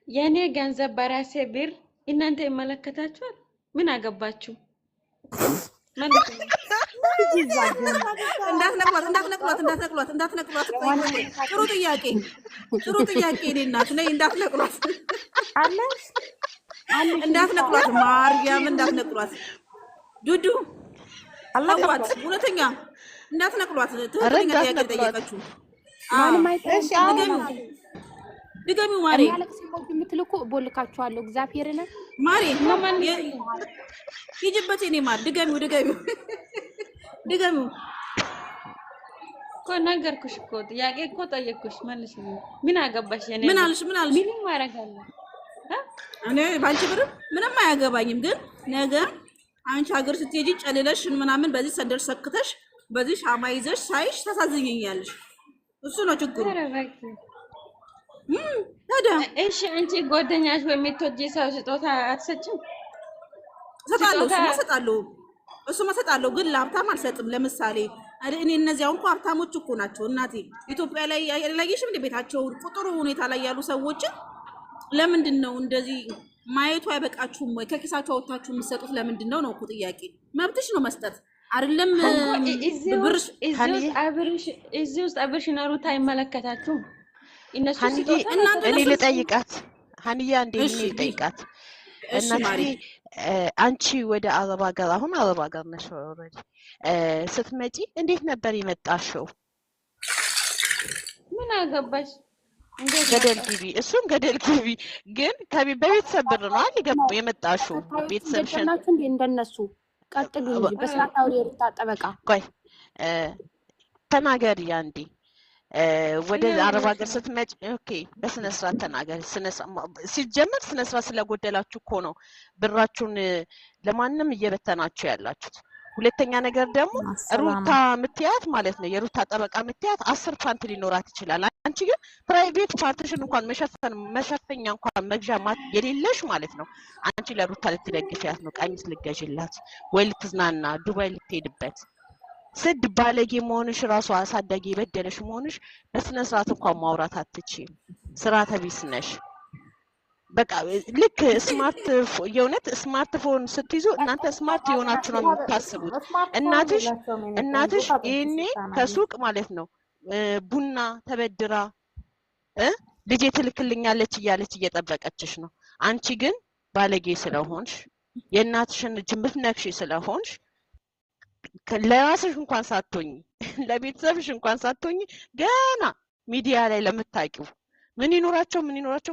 የኔ ገንዘብ በራሴ ብር እናንተ ይመለከታችኋል? ምን አገባችሁ? ማለት ነው። እንዳትነቅሏት። ጥሩ ጥያቄ እኔ እናት ነኝ። እንዳትነቅሏት ማርያም እንዳትነቅሏት። ዱዱ አላዋት እውነተኛ እንዳትነቅሏት። ትክክለኛ ጥያቄ ጠየቀችው። ድገሚው ማሪ የምትልኩ ቦልካችኋለሁ። እግዚአብሔርን ማሪ ይጅበት የኔ ማር ድገሚው እኮ ነገርኩሽ እኮ ጥያቄ እኮ ጠየቅኩሽ መልሽ። ምን አገባሽ? የኔ ምን አልሽ? ምንም ማረጋለሁ እኔ ባንቺ ብር ምንም አያገባኝም። ግን ነገ አንቺ ሀገር ስትሄጂ ጨልለሽ ምናምን በዚህ ሰንደል ሰክተሽ በዚህ ሻማ ይዘሽ ሳይሽ ታሳዝኘኛለሽ። እሱ ነው ችግሩ። ታዲያ እሺ አንቺ ጓደኛሽ ወይ የምትወጂ ሰው ስጦታ አትሰጭም? እሱማ እሰጣለሁ፣ ግን ለሀብታም አልሰጥም። ለምሳሌ እኔ እነዚያው እንኳን ሀብታሞች እኮ ናቸው እናቴ። ኢትዮጵያ ላይ ያላየሽም እንደ ቤታቸው ቁጥሩ ሁኔታ ላይ ያሉ ሰዎችን ለምንድን ነው እንደዚህ ማየቱ አይበቃችሁም ወይ? ከኪሳቸው አውጥታችሁ የምትሰጡት ለምንድን ነው እኮ ጥያቄ። መብትሽ ነው መስጠት አይደለም። ብርሽ እዚህ ውስጥ አብርሽ ሩታ አይመለከታችሁም። እነሱ እኔ ልጠይቃት ሀኒያ እንዴ ልጠይቃት እናቴ አንቺ ወደ አረብ ሀገር አሁን አረብ ሀገር ነሽ ኦልሬዲ ስትመጪ እንዴት ነበር የመጣሽው? ምን አገባሽ? ገደል ግቢ፣ እሱም ገደል ግቢ። ግን በቤተሰብ ብር ነው አይደል የመጣሽው? ቤተሰብሽን እንደነሱ ቀጥሉ እንጂ በስርዓት አውሪ። ሩታ ጠበቃ ቆይ ተናገሪ አንዴ። ወደ አረብ ሀገር ስትመጪ ኦኬ በስነ ስርዓት ተናገሪ። ሲጀመር ስነ ስርዓት ስለጎደላችሁ እኮ ነው ብራችሁን ለማንም እየበተናችሁ ያላችሁት። ሁለተኛ ነገር ደግሞ ሩታ ምትያት ማለት ነው የሩታ ጠበቃ ምትያት 10 ፓንት ሊኖራት ይችላል። አንቺ ግን ፕራይቬት ፓርቲሽን እንኳን መሸፈኛ እንኳን መግዣ የሌለሽ ማለት ነው። አንቺ ለሩታ ልትደግፊያት ነው፣ ቀሚስ ልትገዢላት ወይ ልትዝናና ዱባይ ልትሄድበት። ስድ ባለጌ መሆንሽ ራሱ አሳዳጊ የበደለሽ መሆንሽ በስነ ስርዓት እንኳን ማውራት አትችይም። ስርዓተ ቢስ ነሽ። በቃ ልክ የእውነት ስማርትፎን ስትይዙ እናንተ ስማርት የሆናችሁ ነው የምታስቡት። እናትሽ ይሄኔ ከሱቅ ማለት ነው ቡና ተበድራ ልጄ ትልክልኛለች እያለች እየጠበቀችሽ ነው። አንቺ ግን ባለጌ ስለሆንሽ የእናትሽን እጅ የምትነክሺ ስለሆንሽ ለራስሽ እንኳን ሳትሆኚ ለቤተሰብሽ እንኳን ሳትሆኚ ገና ሚዲያ ላይ ለምታውቂው ምን ይኖራቸው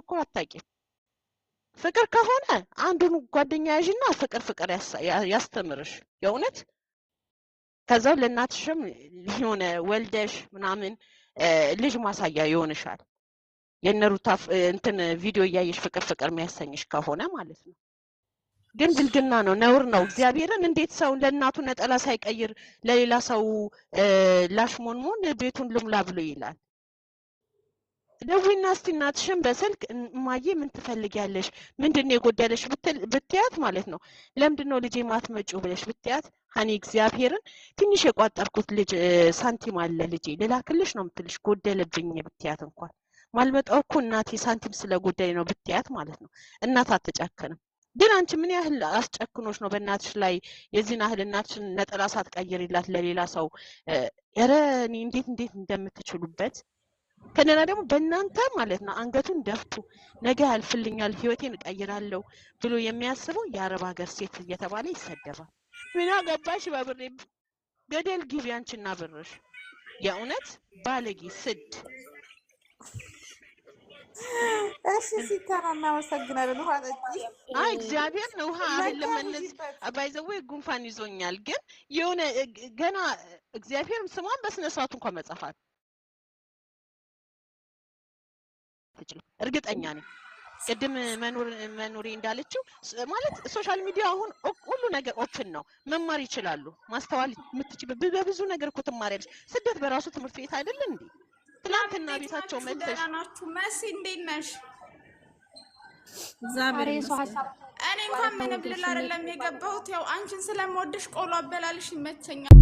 እኮ አታውቂም። ፍቅር ከሆነ አንዱን ጓደኛ ያዥና ፍቅር ያስተምርሽ የእውነት። ከዛው ለእናትሽም የሆነ ወልደሽ ምናምን ልጅ ማሳያ ይሆንሻል። የነሩታ እንትን ቪዲዮ እያየሽ ፍቅር የሚያሰኝሽ ከሆነ ማለት ነው። ግን ብልግና ነው፣ ነውር ነው። እግዚአብሔርን እንዴት ሰው ለእናቱ ነጠላ ሳይቀይር ለሌላ ሰው ላሽሞንሞን ቤቱን ልሙላ ብሎ ይላል? ደውይና እስቲ እናትሽን በስልክ እማዬ ምን ትፈልጊያለሽ? ምንድነው የጎደለሽ ብትያት ማለት ነው። ለምንድነው ልጄ ማትመጪው ብለሽ ብትያት ሀኒ እግዚአብሔርን ትንሽ የቋጠርኩት ልጅ ሳንቲም አለ ልጄ ልላክልሽ ነው የምትልሽ። ጎደለብኝ ብትያት እንኳን ማልመጣው እኮ እናቴ ሳንቲም ስለጎደለኝ ነው ብትያት ማለት ነው። እናት አትጨክንም። ግን አንቺ ምን ያህል አስጨክኖሽ ነው በእናትሽ ላይ የዚህን ያህል እናትሽን ነጠላ ሳትቀይሪላት ለሌላ ሰው? ኧረ እኔ እንዴት እንደምትችሉበት ከነና ደግሞ በእናንተ ማለት ነው አንገቱን ደፍቱ ነገ ያልፍልኛል ህይወቴን እቀይራለሁ ብሎ የሚያስበው የአረብ ሀገር ሴት እየተባለ ይሰደባል። ምን አገባሽ በብሬ? ገደል ግቢ አንቺና ብርሽ። የእውነት ባለጌ ስድ። እሺ ሲታና እናመሰግናለን። ውሃ ጠጪ። አይ እግዚአብሔር ነው ውሃ አይደለም። እነዚህ ባይዘው ጉንፋን ይዞኛል። ግን የሆነ ገና እግዚአብሔር ስሟን በስነ ስርዓቱ እንኳን መጻፋት እርግጠኛ ነኝ። ቅድም መኖሬ እንዳለችው ማለት ሶሻል ሚዲያ አሁን ሁሉ ነገር ኦፕን ነው። መማር ይችላሉ። ማስተዋል የምትችል በብዙ ነገር እኮ ትማሪያለሽ። ስደት በራሱ ትምህርት ቤት አይደል እንዴ? ትናንትና ቤታቸው መጥተሽ መሲ እንዴት ነሽ? እኔ እንኳን ምንም ልል አይደለም የገባሁት፣ ያው አንቺን ስለምወድሽ ቆሎ አበላልሽ ይመቸኛል።